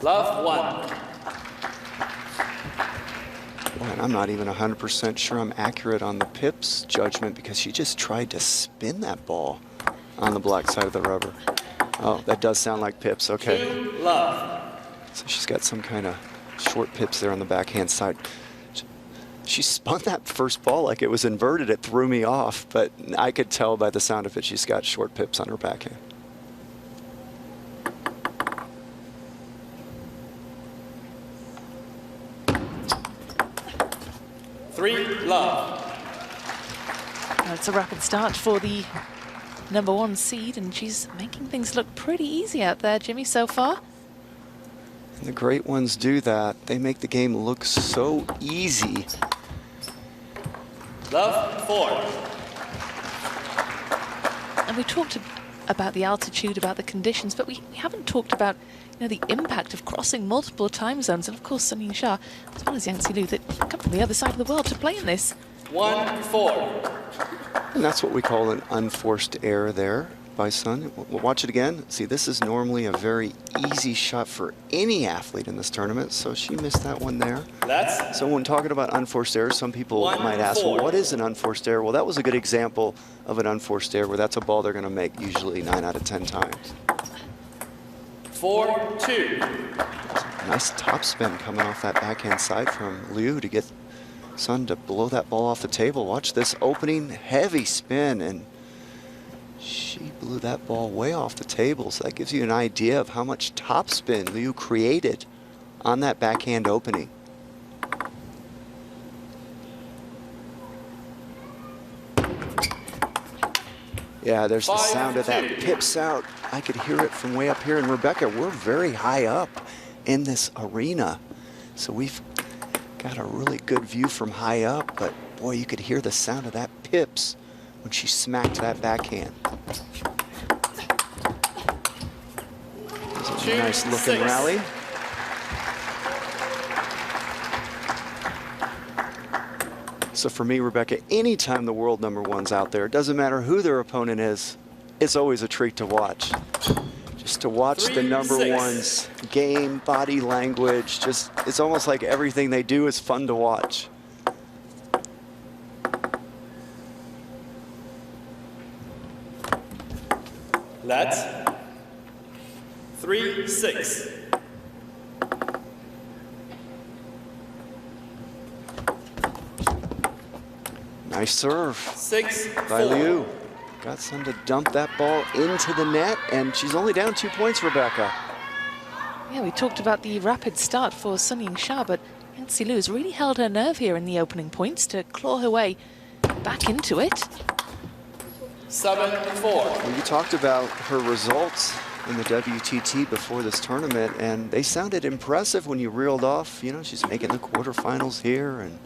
Love 1. Boy, and I'm not even 100% sure I'm accurate on the pips judgment because she just tried to spin that ball on the black side of the rubber. Oh, that does sound like pips, okay. 2 love. So she's got some kind of short pips there on the backhand side. She spun that first ball like it was inverted. It threw me off, but I could tell by the sound of it she's got short pips on her backhand. 3 love. Well, it's a rapid start for the #1 seed, and she's making things look pretty easy out there, Jimmy, so far. And the great ones do that. They make the game look so easy. Love 4. And we talked about the altitude, about the conditions, but we haven't talked about, you know, the impact of crossing multiple time zones. And of course, Sun Yingsha, as well as Yangzi LIU, that come from the other side of the world to play in this. 1-4. And that's what we call an unforced error there by Sun. We'll watch it again. See, this is normally a very easy shot for any athlete in this tournament, so she missed that one there. So when talking about unforced errors, some people might ask, well, what is an unforced error? Well, that was a good example of an unforced error where that's a ball they're going to make usually 9 out of 10 times. 4-2. Nice topspin coming off that backhand side from Liu to get Sun to blow that ball off the table. Watch this opening heavy spin, and she blew that ball way off the table. So that gives you an idea of how much topspin Liu created on that backhand opening. Yeah, there's the sound of that pips out. I could hear it from way up here. And Rebecca, we're very high up in this arena, so we've got a really good view from high up, but boy, you could hear the sound of that pips when she smacked that backhand. There's a nice looking rally. So for me, Rebecca, anytime the world #1's out there, it doesn't matter who their opponent is, it's always a treat to watch. Just to watch the #1's game, body language, just, it's almost like everything they do is fun to watch. Let's 3-6. Nice serve 6-4. by Liu. Got Sun to dump that ball into the net, and she's only down 2 points, Rebecca. Yeah, we talked about the rapid start for Sun Yingsha, but Yangzi LIU has really held her nerve here in the opening points to claw her way back into it. 7-4. Well, you talked about her results in the WTT before this tournament, and they sounded impressive when you reeled off. You know, she's making the quarterfinals here and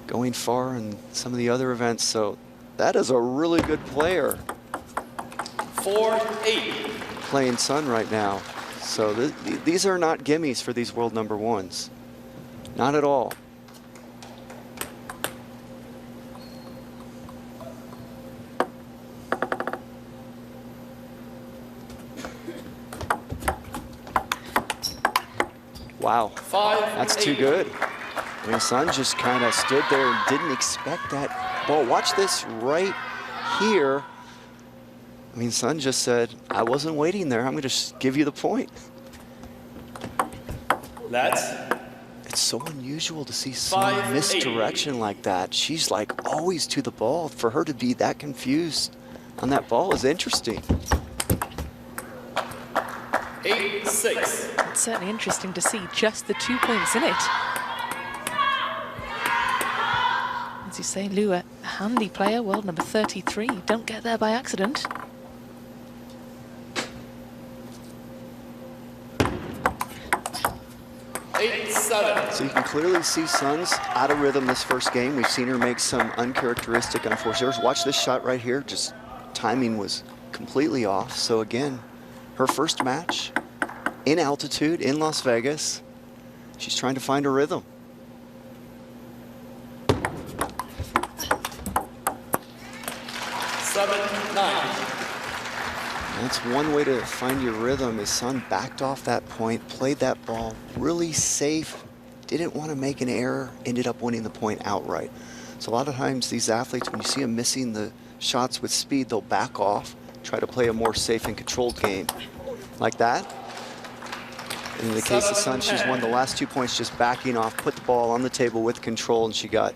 going far in some of the other events. So that is a really good player. 4-8. Playing Sun right now. So these are not gimmies for these world #1s. Not at all. Wow, that's too good. I mean, Sun just kind of stood there and didn't expect that ball. Watch this right here. I mean, Sun just said, I wasn't waiting there. I'm going to just give you the point. It's so unusual to see Sun misdirection like that. She's like always to the ball. For her to be that confused on that ball is interesting. 8-6. It's certainly interesting to see just the 2 points in it. As you say, Liu, a handy player, world #33. Don't get there by accident. So you can clearly see Sun's out of rhythm this first game. We've seen her make some uncharacteristic unforced errors. Watch this shot right here. Just timing was completely off. So again, her first match in altitude in Las Vegas. She's trying to find her rhythm. That's one way to find your rhythm. Is Sun backed off that point, played that ball really safe, didn't want to make an error, ended up winning the point outright. So a lot of times these athletes, when you see them missing the shots with speed, they'll back off, try to play a more safe and controlled game. Like that. In the case of Sun, she's won the last 2 points just backing off, put the ball on the table with control, and she got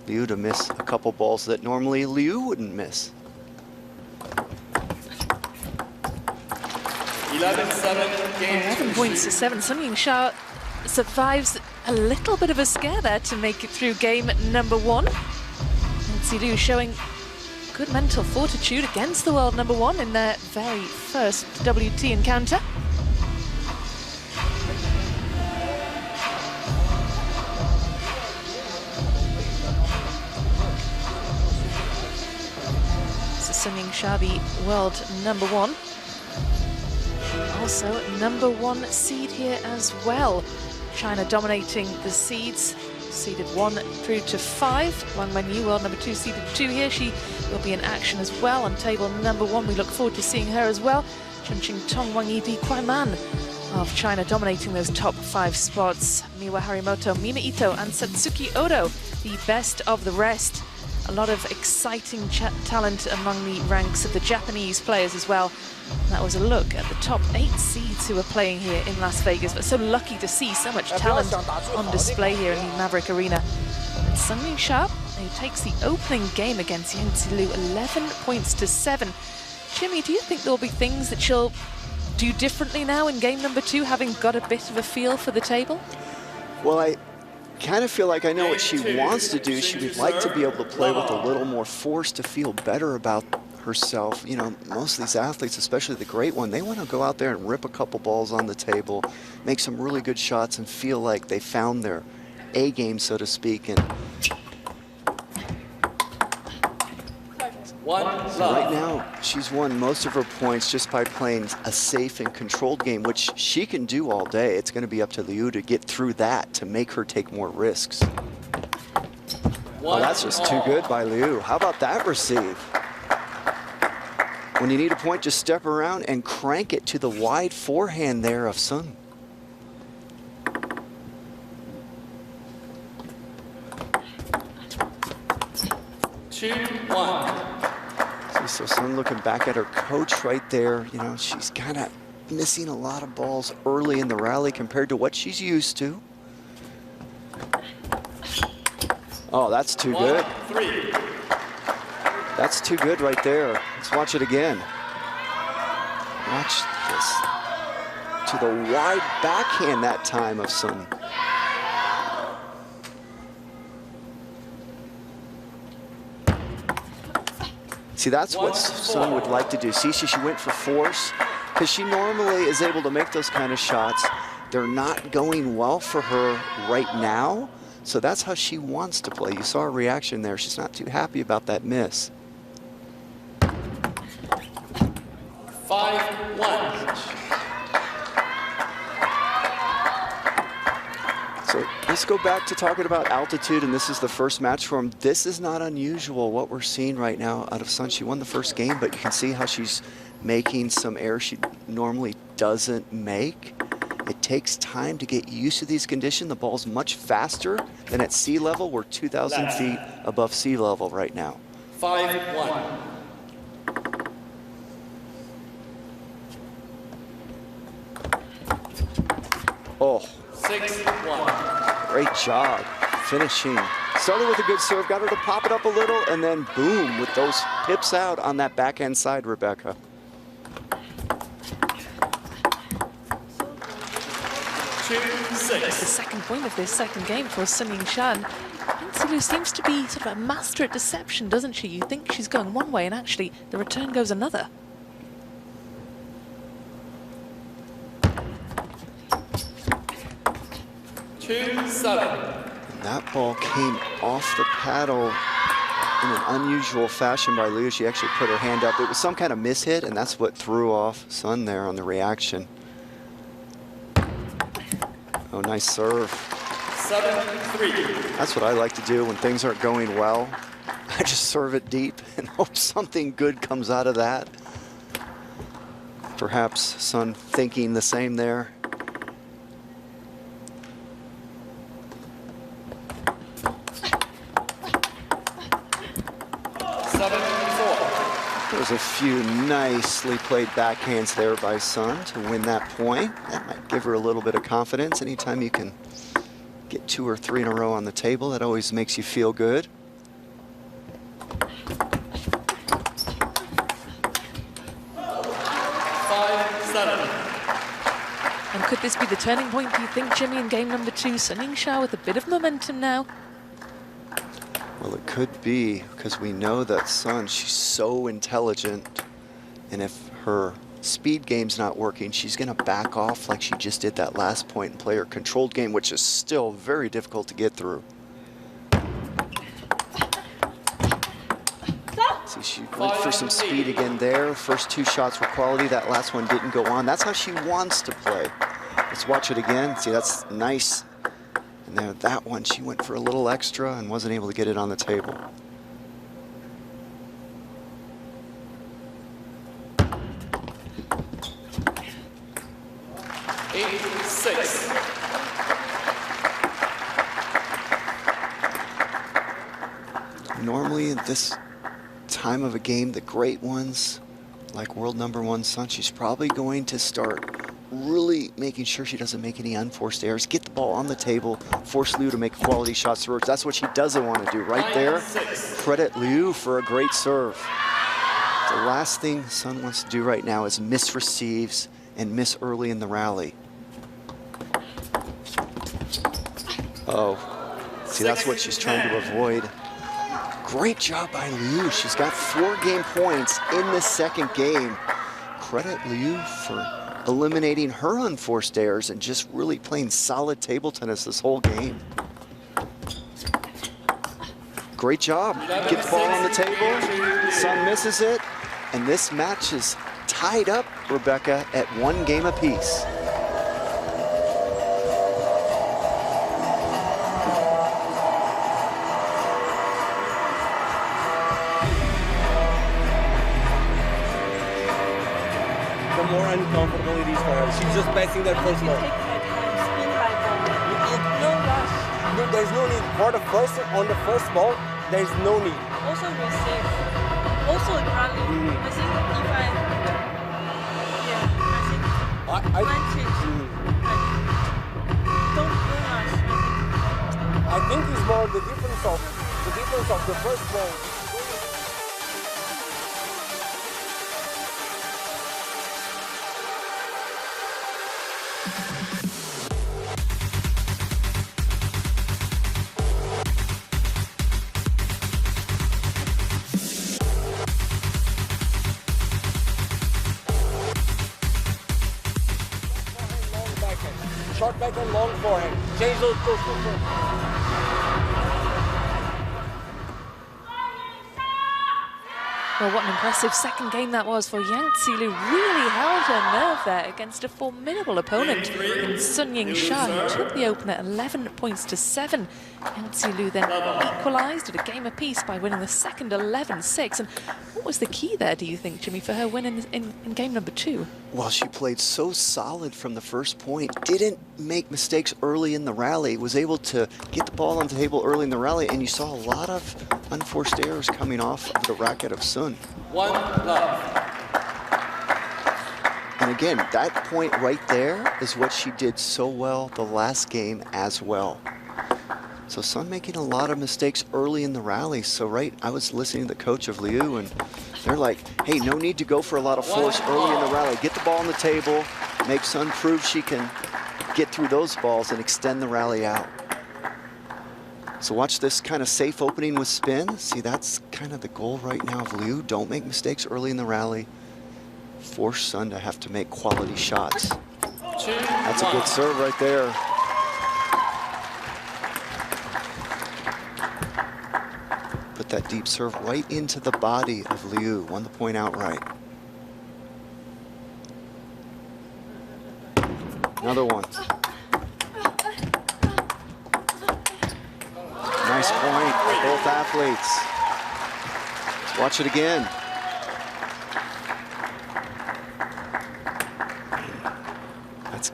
Liu to miss a couple balls that normally Liu wouldn't miss. 11 points to 7. Sun Yingsha survives a little bit of a scare there to make it through game number 1. Yangzi LIU showing good mental fortitude against the world number 1 in their very first WT encounter. So Sun Yingsha, the world number 1. Also number 1 seed here as well. China dominating the seeds, seeded 1 through to 5. Wang Wenyu, world number 2, seeded 2 here. She will be in action as well on table number 1. We look forward to seeing her as well. Chen Qingtong, Wang Yidi, Kuai Man of China dominating those top 5 spots. Miwa Harimoto, Mina Ito and Satsuki Odo, the best of the rest. A lot of exciting talent among the ranks of the Japanese players as well. And that was a look at the top 8 seeds who are playing here in Las Vegas. But so lucky to see so much talent on display here in the Maverick Arena. And Sun Yingsha, who takes the opening game against Yangzi LIU, 11 points to 7. Jimmy, do you think there'll be things that she'll do differently now in game number 2, having got a bit of a feel for the table? Well, I kind of feel like I know what she wants to do. She would like to be able to play with a little more force to feel better about herself. You know, most of these athletes, especially the great one, they want to go out there and rip a couple balls on the table, make some really good shots, and feel like they found their A game, so to speak. And so right now, she's won most of her points just by playing a safe and controlled game, which she can do all day. It's going to be up to Liu to get through that to make her take more risks. Oh, that's just too good by Liu. How about that receive? When you need a point, just step around and crank it to the wide forehand there of Sun. So Sun looking back at her coach right there. You know, she's kind of missing a lot of balls early in the rally compared to what she's used to. Oh, that's too good. That's too good right there. Let's watch it again. Watch this. To the wide backhand that time of Sun. See, that's what Sun would like to do. See, she went for force because she normally is able to make those kind of shots. They're not going well for her right now, so that's how she wants to play. You saw her reaction there. She's not too happy about that miss. 5-1. So let's go back to talking about altitude, and this is the first match for him. This is not unusual, what we're seeing right now out of Sun. She won the first game, but you can see how she's making some errors she normally doesn't make. It takes time to get used to these conditions. The ball's much faster than at sea level. We're 2,000 feet above sea level right now. 5-1. Oh. 6-1. Great job finishing. Started with a good serve, got her to pop it up a little, and then boom, with those pips out on that backhand side, Rebecca. 2-6. The second point of this second game for Sun Yingsha. Yangzi LIU seems to be sort of a master at deception, doesn't she? You think she's going one way, and actually the return goes another. That ball came off the paddle in an unusual fashion by Liu. She actually put her hand up. It was some kind of mishit, and that's what threw off Sun there on the reaction. Oh, nice serve. 7-3. That's what I like to do when things aren't going well. I just serve it deep and hope something good comes out of that. Perhaps Sun thinking the same there. There's a few nicely played backhands there by Sun to win that point. That might give her a little bit of confidence. Anytime you can get 2 or 3 in a row on the table, that always makes you feel good. And could this be the turning point, do you think, Jimmy, in game number 2? Sun Yingsha with a bit of momentum now. Well, it could be, because we know that Sun, she's so intelligent, and if her speed game's not working, she's going to back off like she just did that last point and play her controlled game, which is still very difficult to get through. See, she went for some speed again there. First 2 shots were quality. That last one didn't go on. That's how she wants to play. Let's watch it again. See, that's nice. And then that one, she went for a little extra and wasn't able to get it on the table. Normally at this time of a game, the great ones, like world #1 Sun, she's probably going to start really making sure she doesn't make any unforced errors, get the ball on the table, force Liu to make quality shots through her. That's what she doesn't want to do. Right there, credit Liu for a great serve. The last thing Sun wants to do right now is miss receives and miss early in the rally. Oh, see, that's what she's trying to avoid. Great job by Liu. She's got 4 game points in the second game. Credit Liu for eliminating her unforced errors and just really playing solid table tennis this whole game. Great job. Get the ball on the table. Sun misses it. And this match is tied up, Rebecca, at 1 game apiece. More uncomfortable it is for her. She's just passing that first ball. No rush. No, there's no need. For the first, on the first ball, there's no need. Also receive. Also rally. I think if I think don't rush. I think it's more the difference of the first ball. Short back and long forehand. Change those two. Well, what an impressive second game that was for Yangzi LIU. Really held her nerve there against a formidable opponent in Sun Yingsha, who took the opener 11 points to 7. Yangzi LIU then equalised at a game apiece by winning the second 11-6. And what was the key there, do you think, Jimmy, for her win in game number 2? Well, she played so solid from the first point, didn't make mistakes early in the rally, was able to get the ball on the table early in the rally, and you saw a lot of unforced errors coming off of the racket of Sun. 1 love. And again, that point right there is what she did so well the last game as well. So Sun making a lot of mistakes early in the rally. So I was listening to the coach of Liu, and they're like, hey, no need to go for a lot of force early in the rally. Get the ball on the table, make Sun prove she can get through those balls and extend the rally out. So watch this kind of safe opening with spin. See, that's kind of the goal right now of Liu. Don't make mistakes early in the rally. Force Sun to have to make quality shots. That's a good serve right there. Put that deep serve right into the body of Liu. Won the point outright. Another one. Nice point for both athletes. Let's watch it again.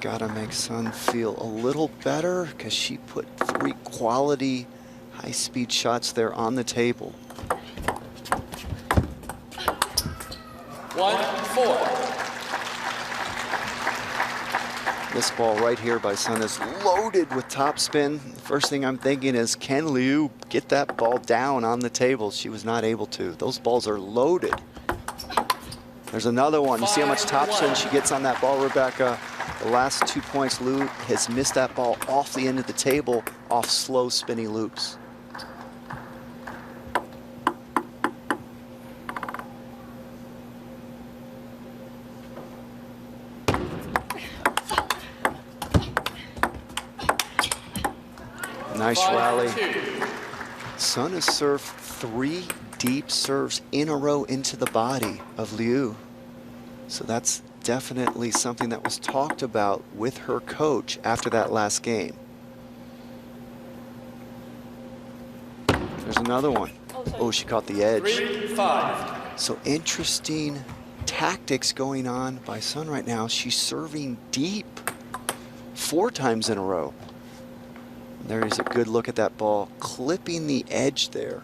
gotta make Sun feel a little better because she put 3 quality high-speed shots there on the table. 1-4. This ball right here by Sun is loaded with topspin. The first thing I'm thinking is, can Liu get that ball down on the table? She was not able to. Those balls are loaded. There's another one. You see how much topspin she gets on that ball, Rebecca? The last 2 points, Liu has missed that ball off the end of the table, off slow spinny loops. Nice rally. Sun has served 3 deep serves in a row into the body of Liu. So that's definitely something that was talked about with her coach after that last game. There's another one. Oh, she caught the edge. 3-5. So interesting tactics going on by Sun right now. She's serving deep 4 times in a row. There is a good look at that ball, clipping the edge there.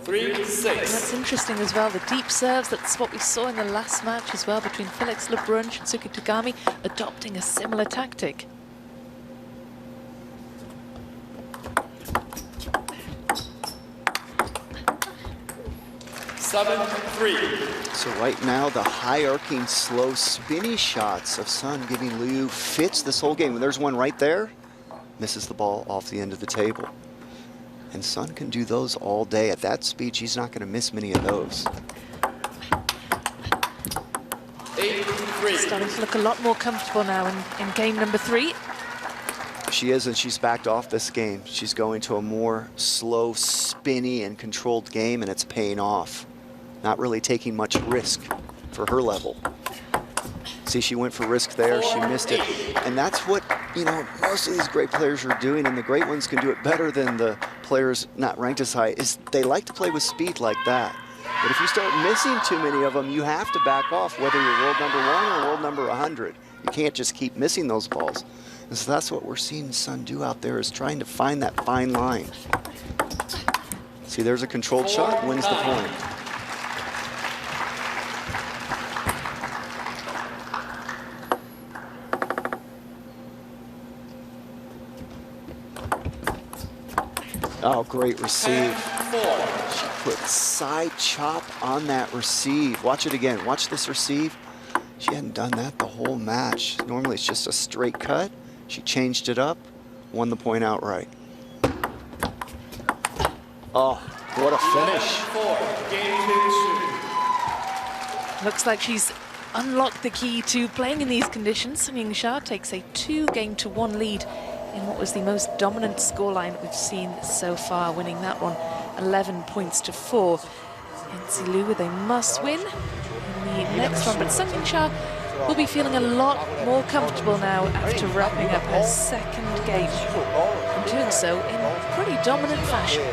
3-6. That's interesting as well, the deep serves. That's what we saw in the last match as well between Felix Lebrun and Shinsuke Tagami, adopting a similar tactic. So right now, the high arcing, slow, spinny shots of Sun giving Liu fits this whole game. There's one right there, misses the ball off the end of the table. And Sun can do those all day. At that speed, she's not going to miss many of those. 8-3. Starting to look a lot more comfortable now in game number 3. She is, and she's backed off this game. She's going to a more slow, spinny, and controlled game, and it's paying off. Not really taking much risk for her level. See, she went for risk there, she missed it. And that's what, you know, most of these great players are doing, and the great ones can do it better than the players not ranked as high, is they like to play with speed like that. But if you start missing too many of them, you have to back off, whether you're world number 1 or world number 100. You can't just keep missing those balls. And so that's what we're seeing Sun do out there, is trying to find that fine line. See, there's a controlled shot, wins the point. Oh, great receive. She put side chop on that receive. Watch it again. Watch this receive. She hadn't done that the whole match. Normally it's just a straight cut. She changed it up, won the point outright. Oh, what a finish. Looks like she's unlocked the key to playing in these conditions. Yingsha takes a 2-1 lead in what was the most dominant scoreline we've seen so far, winning that one 11 points to 4. Yangzi LIU with a must-win in the next one, but Yingsha will be feeling a lot more comfortable now after wrapping up her second game, and doing so in pretty dominant fashion.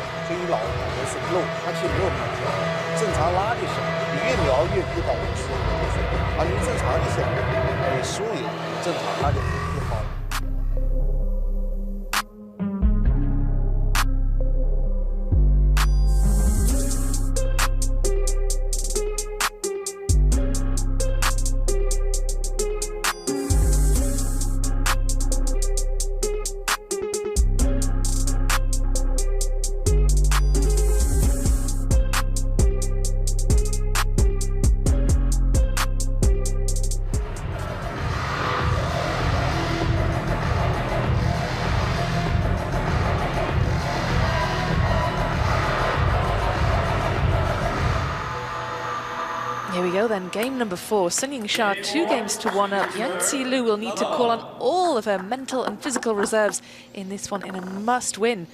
Here we go then, game number 4. Yingsha 2-1 up. Yangzi LIU will need to call on all of her mental and physical reserves in this one in a must-win.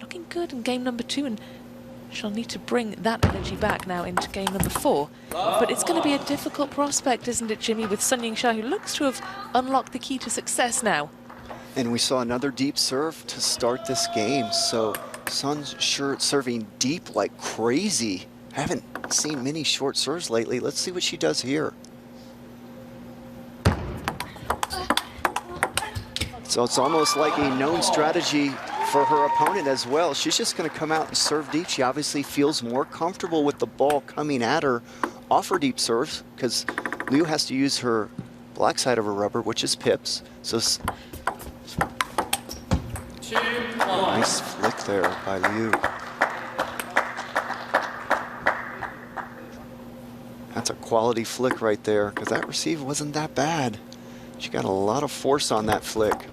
Looking good in game number 2, and she'll need to bring that energy back now into game number 4. But it's going to be a difficult prospect, isn't it, Jimmy, with Yingsha, who looks to have unlocked the key to success now. And we saw another deep serve to start this game, so Sun's sure serving deep like crazy. Haven't seen many short serves lately. Let's see what she does here. So it's almost like a known strategy for her opponent as well. She's just going to come out and serve deep. She obviously feels more comfortable with the ball coming at her off her deep serves because Liu has to use her black side of her rubber, which is pips. So nice flick there by Liu. That's a quality flick right there because that receive wasn't that bad. She got a lot of force on that flick.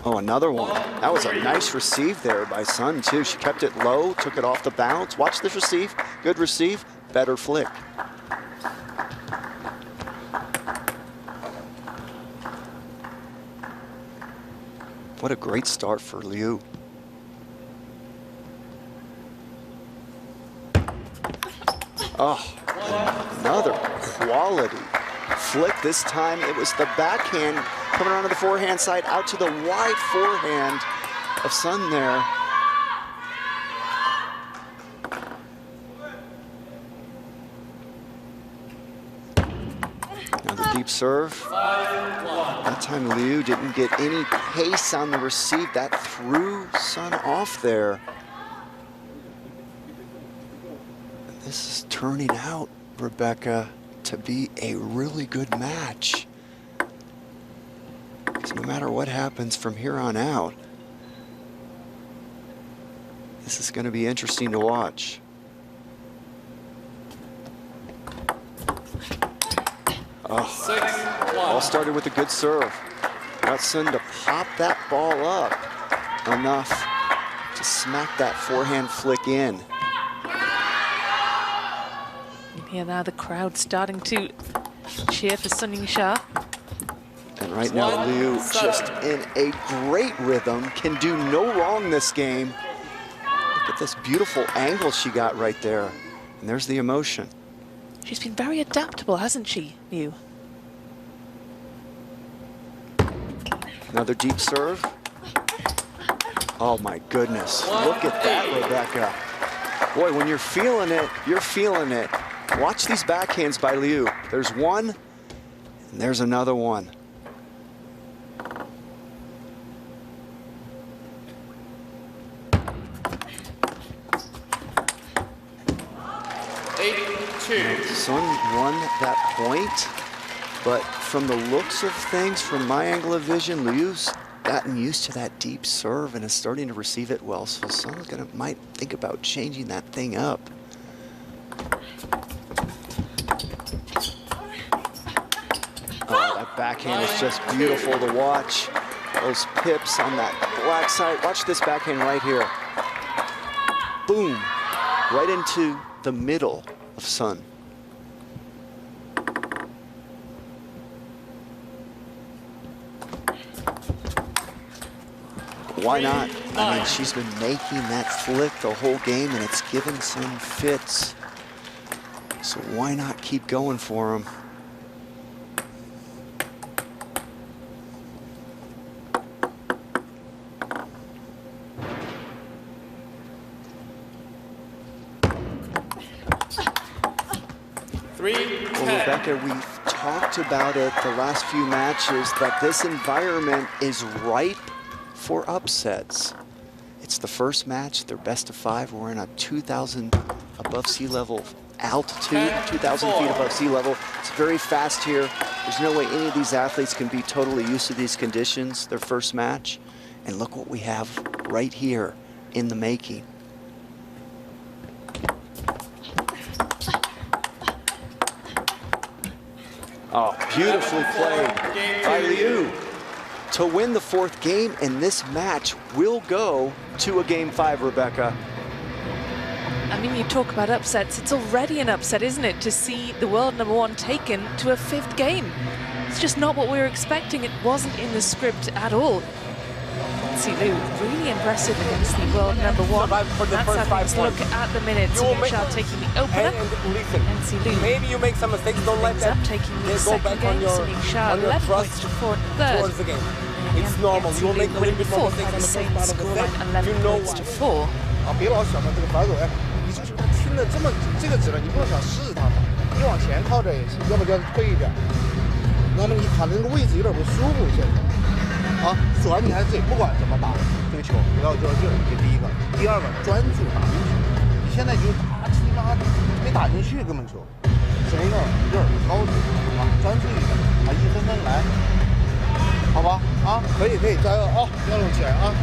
Oh, another one. That was a nice receive there by Sun, too. She kept it low, took it off the bounce. Watch this receive. Good receive, better flick. What a great start for Liu. Oh, another quality flick. This time it was the backhand coming around to the forehand side, out to the wide forehand of Sun there. Another deep serve. That time Liu didn't get any pace on the receive. That threw Sun off there. This is turning out, Rebecca, to be a really good match. So no matter what happens from here on out, this is going to be interesting to watch. Oh, all started with a good serve. Got Sun to pop that ball up enough to smack that forehand flick in. Here now the crowd starting to cheer for Sun Yingsha. And right now Liu just in a great rhythm, can do no wrong this game. Look at this beautiful angle she got right there. And there's the emotion. She's been very adaptable, hasn't she, Liu? Another deep serve. Oh my goodness, look at that, Rebecca. Boy, when you're feeling it, you're feeling it. Watch these backhands by Liu. There's one, and there's another one. Sun won that point, but from the looks of things, from my angle of vision, Liu's gotten used to that deep serve and is starting to receive it well. So Sun's might think about changing that thing up. Oh, that backhand is just beautiful to watch. Those pips on that black side. Watch this backhand right here. Boom, right into the middle of Sun. Why not? I mean, she's been making that flick the whole game, and it's given Sun fits. So why not keep going for him? Well, Rebecca, we've talked about it the last few matches that this environment is ripe for upsets. It's the first match, they're best of 5. We're in a 2,000 above sea level altitude, 2,000 feet above sea level. It's very fast here. There's no way any of these athletes can be totally used to these conditions, their first match. And look what we have right here in the making. Oh, beautifully played by Liu to win the 4th game, and this match will go to a Game 5, Rebecca. I mean, you talk about upsets. It's already an upset, isn't it, to see the world #1 taken to a 5th game? It's just not what we were expecting. It wasn't in the script at all. Yangzi LIU, really impressive against the world #1. That's how things look at the minute. Yingsha taking the opener. Yangzi LIU maybe you make some mistakes, don't let ends that up taking the go back second on game. your, Yingsha on your 11 trust points to 4 in third. towards the game. It's normal. You will make a little bit more mistakes on the first part of the set. 11 You know points why. to 4. 啊，别老想到这个反手，哎，你就是听了这么这个指了，你不能想试试它嘛，你往前靠着也行，要不就要退一点。那么你卡的那个位置有点不舒服，现在。啊，锁完你还是自己，不管怎么打这个球，不要较劲儿，这第一个。第二个，专注打进去。你现在就打鸡妈没打进去，根本球。前一个一个高度啊，专注一点啊，一分分来，好吧？啊，可以，加油啊，要拢起来啊！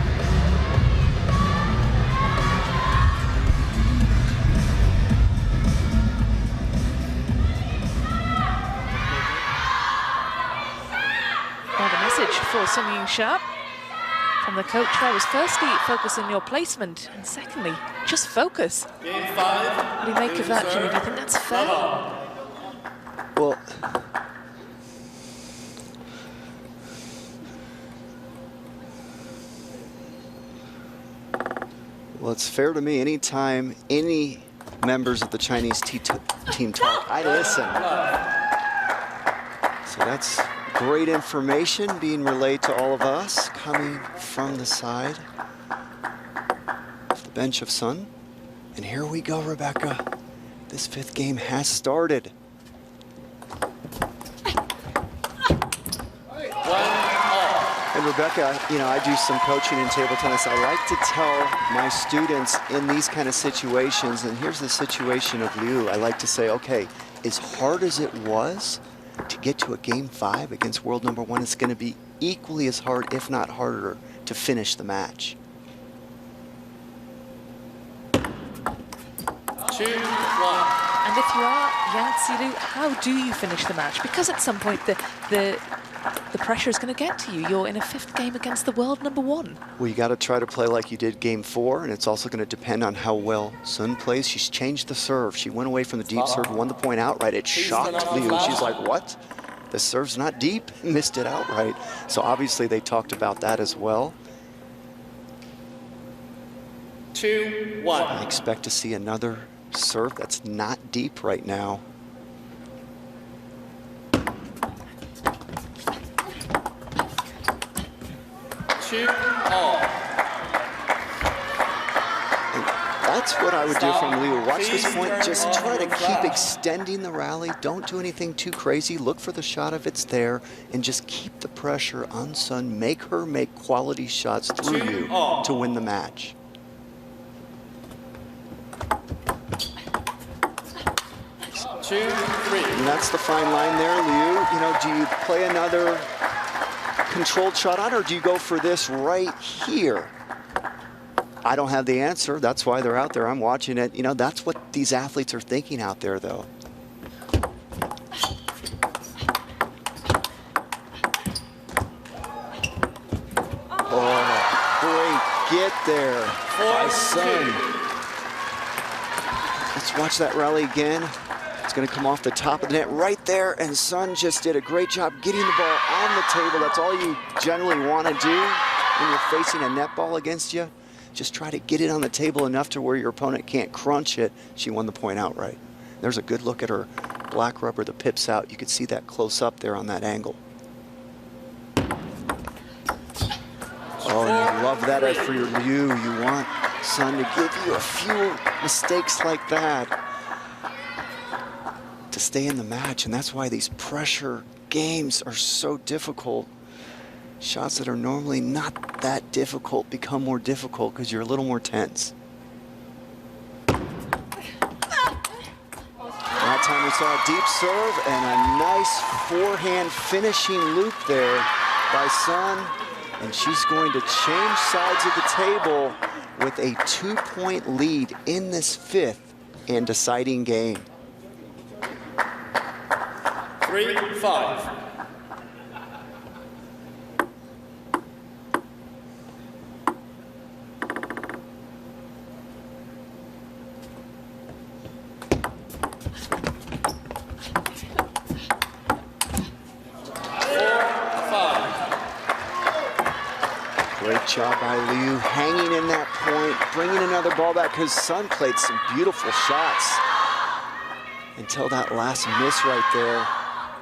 Now the message for Yingsha from the coach there was firstly, focus on your placement, and secondly, just focus. Game 5. What do you make of that, Jimmy? Do you think that's fair? Well, it's fair to me. Anytime any members of the Chinese team talk, I listen. So that's great information being relayed to all of us coming from the side of the bench of Sun. And here we go, Rebecca. This fifth game has started. And Rebecca, you know, I do some coaching in table tennis. I like to tell my students in these kind of situations, and here's the situation of Liu, I like to say, okay, as hard as it was to get to a game 5 against world number 1, it's going to be equally as hard, if not harder, to finish the match. 2-1. And if you are Yangzi LIU, how do you finish the match? Because at some point the pressure is going to get to you. You're in a 5th game against the world number 1. Well, you got to try to play like you did game 4, and it's also going to depend on how well Sun plays. She's changed the serve. She went away from the deep serve, won the point outright. It shocked Liu. She's like, what? The serve's not deep? Missed it outright. So obviously they talked about that as well. 2-1. I expect to see another serve that's not deep right now. That's what I would do from Liu. Watch this point, just try to keep extending the rally. Don't do anything too crazy. Look for the shot if it's there, and just keep the pressure on Sun. Make her make quality shots through you to win the match. And that's the fine line there, Liu. You know, do you play another controlled shot on, or do you go for this right here? I don't have the answer. That's why they're out there. I'm watching it. You know, that's what these athletes are thinking out there, though. Oh, great get there by Sun. Let's watch that rally again. It's going to come off the top of the net right there, and Sun just did a great job getting the ball on the table. That's all you generally want to do when you're facing a net ball against you. Just try to get it on the table enough to where your opponent can't crunch it. She won the point outright. There's a good look at her black rubber, the pips out. You could see that close up there on that angle. Oh, and you love that for your Liu. You want Sun to give you a few mistakes like that to stay in the match, and that's why these pressure games are so difficult. Shots that are normally not that difficult become more difficult because you're a little more tense. That time we saw a deep serve and a nice forehand finishing loop there by Sun, and she's going to change sides of the table with a 2-point lead in this 5th and deciding game. 3-5. Great job by Liu, hanging in that point, bringing another ball back, because Sun played some beautiful shots until that last miss right there.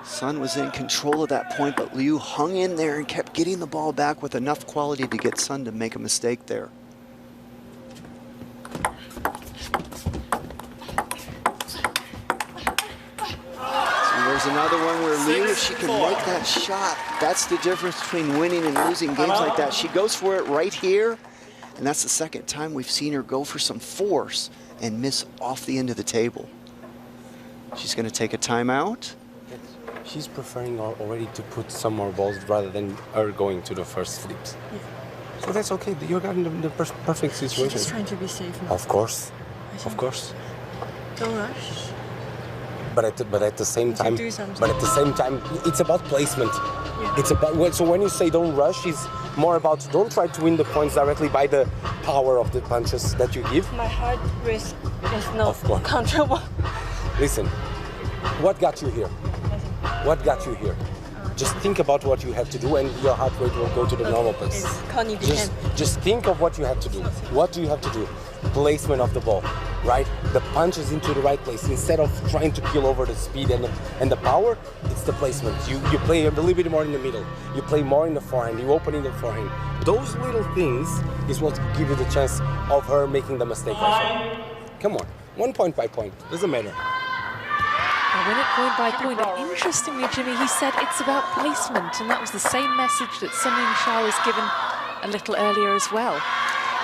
Sun was in control of that point, but Liu hung in there and kept getting the ball back with enough quality to get Sun to make a mistake there. So there's There's another one where Liu, if she can make that shot, that's the difference between winning and losing games like that. She goes for it right here, and that's the second time we've seen her go for some force and miss off the end of the table. She's going to take a timeout. She's preferring already to put some more balls rather than her going to the first flips. Yeah. So that's okay. You got in the perfect situation. She's just trying to be safe now. Of course. Of course. Don't rush. But at the same time, do something. but at the same time, it's about placement. Yeah. It's about, so when you say don't rush, it's more about don't try to win the points directly by the power of the punches that you give. My heart risk is no Of course. contra one. Listen, what got you here? What got you here? Just think about what you have to do and your heart rate will go to the normal place. Connie Just think of what you have to do. What do you have to do? Placement of the ball, right? The punch is into the right place. Instead of trying to kill over the speed and the power, it's the placement. You play a little bit more in the middle. You play more in the forehand. You open in the forehand. Those little things is what give you the chance of her making the mistake also. Come on, 1 point by point, doesn't matter. I win it point by point. And interestingly, Jimmy, he said it's about placement, and that was the same message that Sun Yingsha was given a little earlier as well.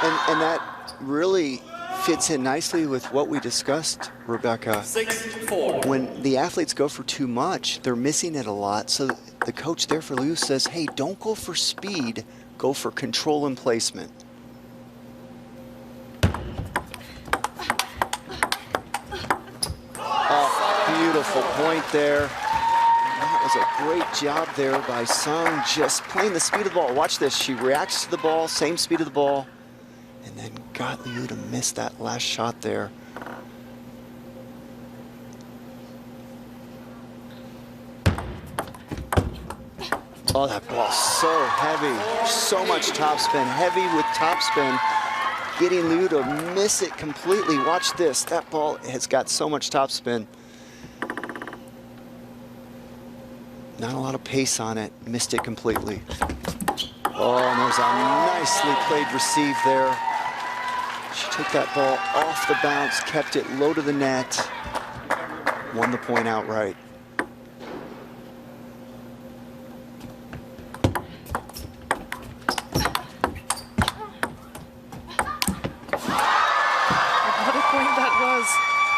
And that really fits in nicely with what we discussed, Rebecca. 6-4. When the athletes go for too much, they're missing it a lot. So the coach there for Liu says, hey, don't go for speed, go for control and placement. Beautiful point there. That was a great job there by Sung, just playing the speed of the ball. Watch this, she reacts to the ball, same speed of the ball, and then got Liu to miss that last shot there. Oh, that ball's so heavy, so much topspin, heavy with topspin. Getting Liu to miss it completely. Watch this, that ball has got so much topspin. Not a lot of pace on it, missed it completely. Oh, and there's a nicely played receive there. She took that ball off the bounce, kept it low to the net, won the point outright. What a point that was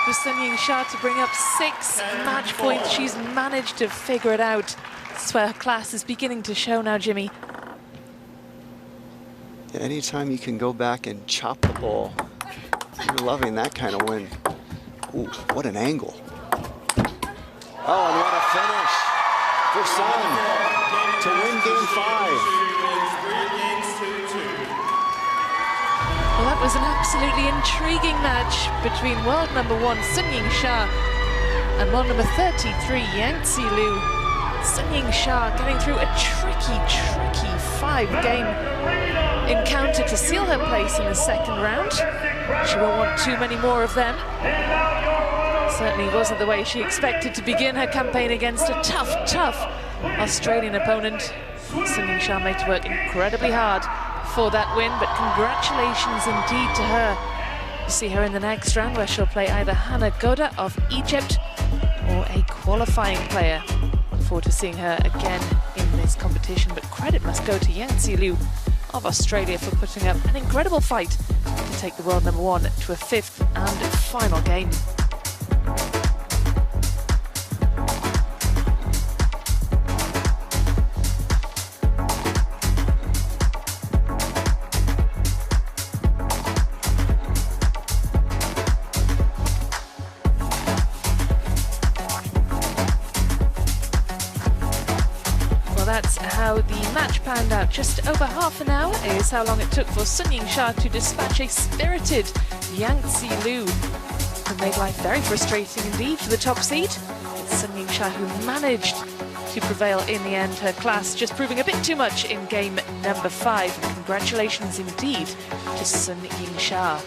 for Sun Yingsha to bring up 6 match points. She's managed to figure it out. That's where her class is beginning to show now, Jimmy. Yeah, anytime you can go back and chop the ball, you're loving that kind of win. Ooh, what an angle. Oh, and what a finish for Sun to win game 5. Well, that was an absolutely intriguing match between world number 1 Sun Yingsha and world number 33 Yangzi LIU. Sun Yingsha getting through a tricky 5-game encounter to seal her place in the second round. She won't want too many more of them. Certainly wasn't the way she expected to begin her campaign against a tough Australian opponent. Sun Yingsha made to work incredibly hard for that win, but congratulations indeed to her. You see her in the next round where she'll play either Hannah Goda of Egypt or a qualifying player. Look forward to seeing her again in this competition, but credit must go to Yangzi LIU of Australia for putting up an incredible fight to take the world number 1 to a 5th and final game. That's how the match panned out. Just over half an hour is how long it took for Sun Yingsha to dispatch a spirited Yangzi LIU, who made life very frustrating indeed for the top seed. It's Sun Yingsha who managed to prevail in the end, her class just proving a bit too much in game number 5. Congratulations indeed to Sun Yingsha.